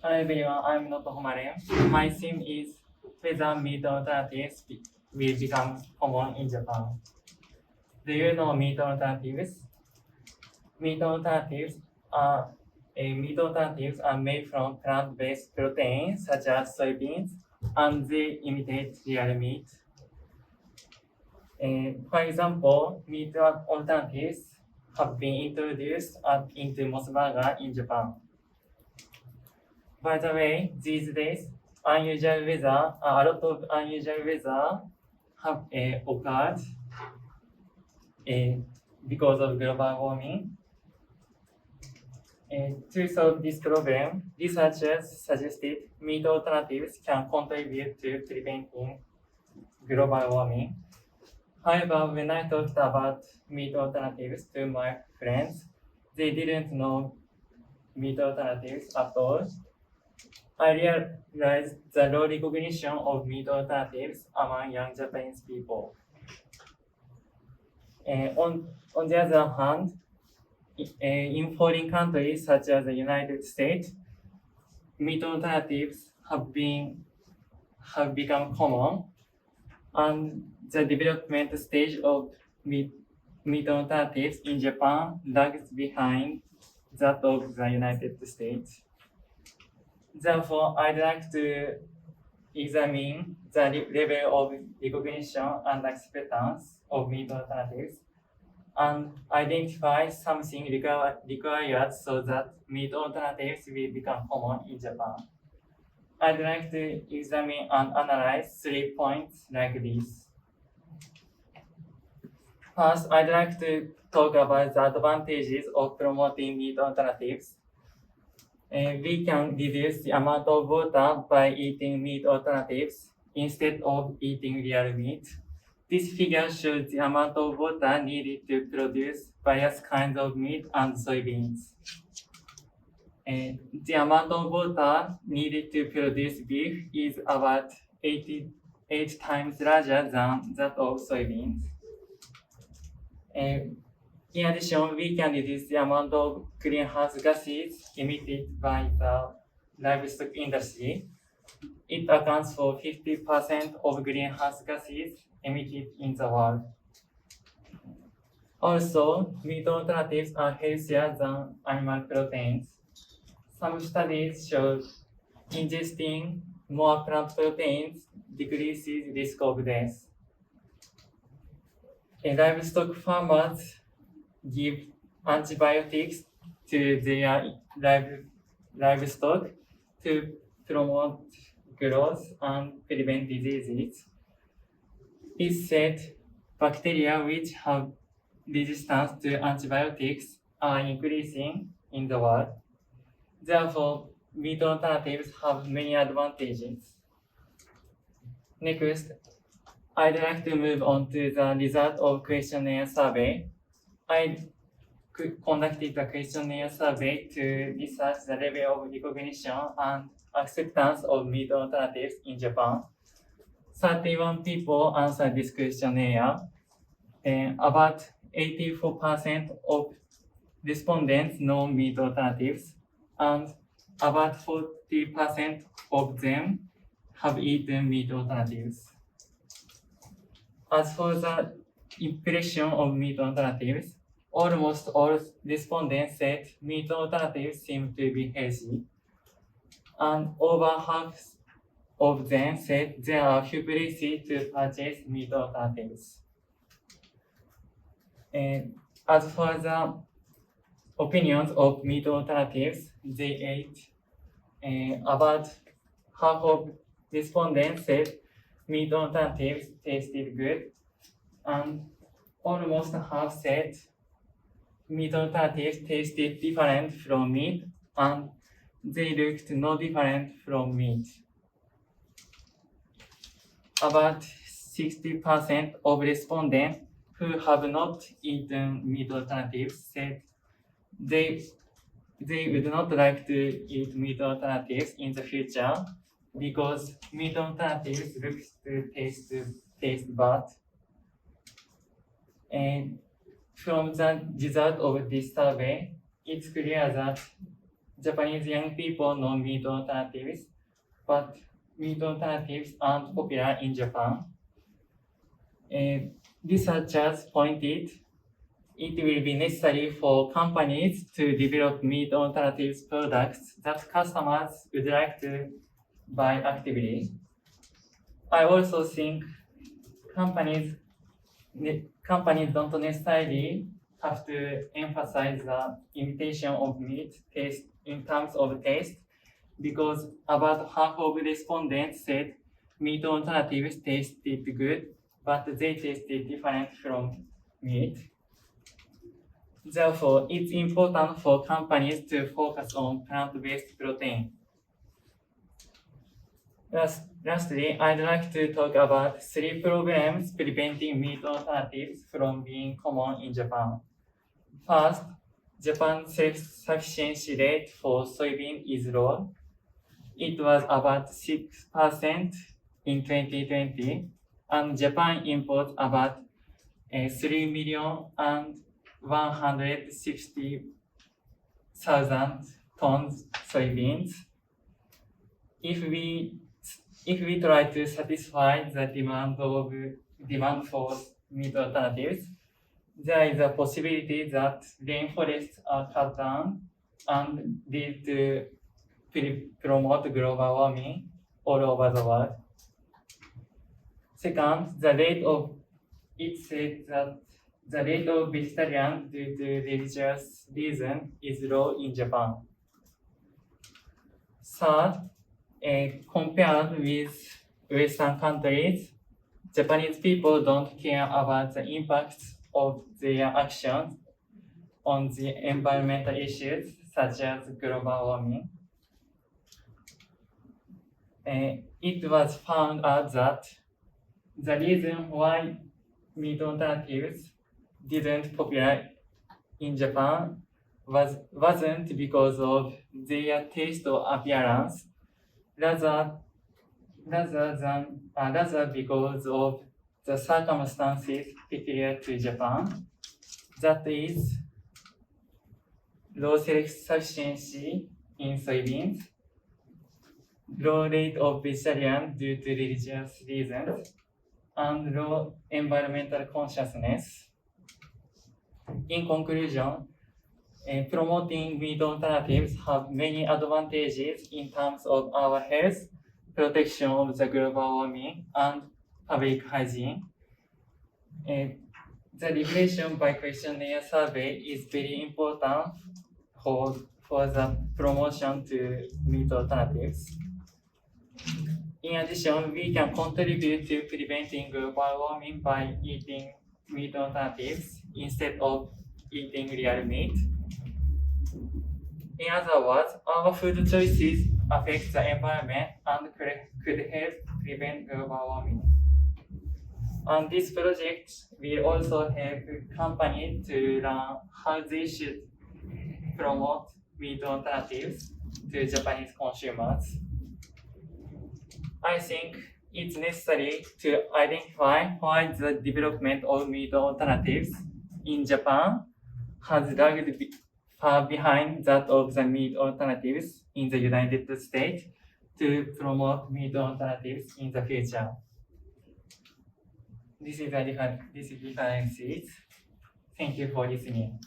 Hello everyone, I'm Noto Homare. My theme is whether meat alternatives will become common in Japan. Do you know meat alternatives? Meat alternatives are made from plant-based proteins such as soybeans, and they imitate real meat. For example, meat alternatives have been introduced into Mosburger in Japan. By the way, these days, a lot of unusual weather have occurred because of global warming. To solve this problem, researchers suggested meat alternatives can contribute to preventing global warming. However, when I talked about meat alternatives to my friends, they didn't know meat alternatives at all. I realized the low recognition of meat alternatives among young Japanese people. On the other hand, in foreign countries such as the United States, meat alternatives have become common, and the development stage of meat alternatives in Japan lags behind that of the United States. Therefore, I'd like to examine the level of recognition and acceptance of meat alternatives and identify something required so that meat alternatives will become common in Japan. I'd like to examine and analyze 3 points like this. First, I'd like to talk about the advantages of promoting meat alternatives. We can reduce the amount of water by eating meat alternatives instead of eating real meat. This figure shows the amount of water needed to produce various kinds of meat and soybeans. The amount of water needed to produce beef is about 88 times larger than that of soybeans. In addition, we can reduce the amount of greenhouse gases emitted by the livestock industry. It accounts for 50% of greenhouse gases emitted in the world. Also, meat alternatives are healthier than animal proteins. Some studies show ingesting more plant proteins decreases risk of death. Livestock farmers give antibiotics to their livestock to promote growth and prevent diseases. It's said bacteria which have resistance to antibiotics are increasing in the world. Therefore, meat alternatives have many advantages. Next, I'd like to move on to the result of questionnaire survey. I conducted a questionnaire survey to research the level of recognition and acceptance of meat alternatives in Japan. 31 people answered this questionnaire. About 84% of respondents know meat alternatives, and about 40% of them have eaten meat alternatives. As for the impression of meat alternatives, almost all respondents said meat alternatives seem to be healthy, and over half of them said there are few places to purchase meat alternatives. As for the opinions of meat alternatives they ate, about half of respondents said meat alternatives tasted good, and almost half said meat alternatives tasted different from meat, and they looked no different from meat. About 60% of respondents who have not eaten meat alternatives said they would not like to eat meat alternatives in the future because meat alternatives look to taste bad. And from the result of this survey, it's clear that Japanese young people know meat alternatives, but meat alternatives aren't popular in Japan. Researchers pointed it will be necessary for companies to develop meat alternatives products that customers would like to buy actively. I also think companies don't necessarily have to emphasize the imitation of meat taste in terms of taste, because about half of respondents said meat alternatives tasted good, but they tasted different from meat. Therefore, it's important for companies to focus on plant-based protein. Lastly, I'd like to talk about 3 problems preventing meat alternatives from being common in Japan. First, Japan's self-sufficiency rate for soybean is low. It was about 6% in 2020, and Japan imports about 3,160,000 tons soybeans. If we try to satisfy the demand for meat alternatives, there is a possibility that rainforests are cut down and lead to promote global warming all over the world. Second, it said that the rate of vegetarians due to religious reasons is low in Japan. Third, compared with Western countries, Japanese people don't care about the impacts of their actions on the environmental issues such as global warming. It was found out that the reason why meat alternatives didn't popular in Japan wasn't because of their taste or appearance, rather because of the circumstances peculiar to Japan, that is, low self-sufficiency in soybeans, low rate of vegetarians due to religious reasons, and low environmental consciousness. In conclusion, promoting meat alternatives have many advantages in terms of our health, protection of the global warming, and public hygiene. The regulation by questionnaire survey is very important for the promotion to meat alternatives. In addition, we can contribute to preventing global warming by eating meat alternatives instead of eating real meat. In other words, our food choices affect the environment and could help prevent global warming. And this project will also help companies to learn how they should promote meat alternatives to Japanese consumers. I think it's necessary to identify why the development of meat alternatives in Japan has lagged far behind that of the meat alternatives in the United States to promote meat alternatives in the future. This is differences. Thank you for listening.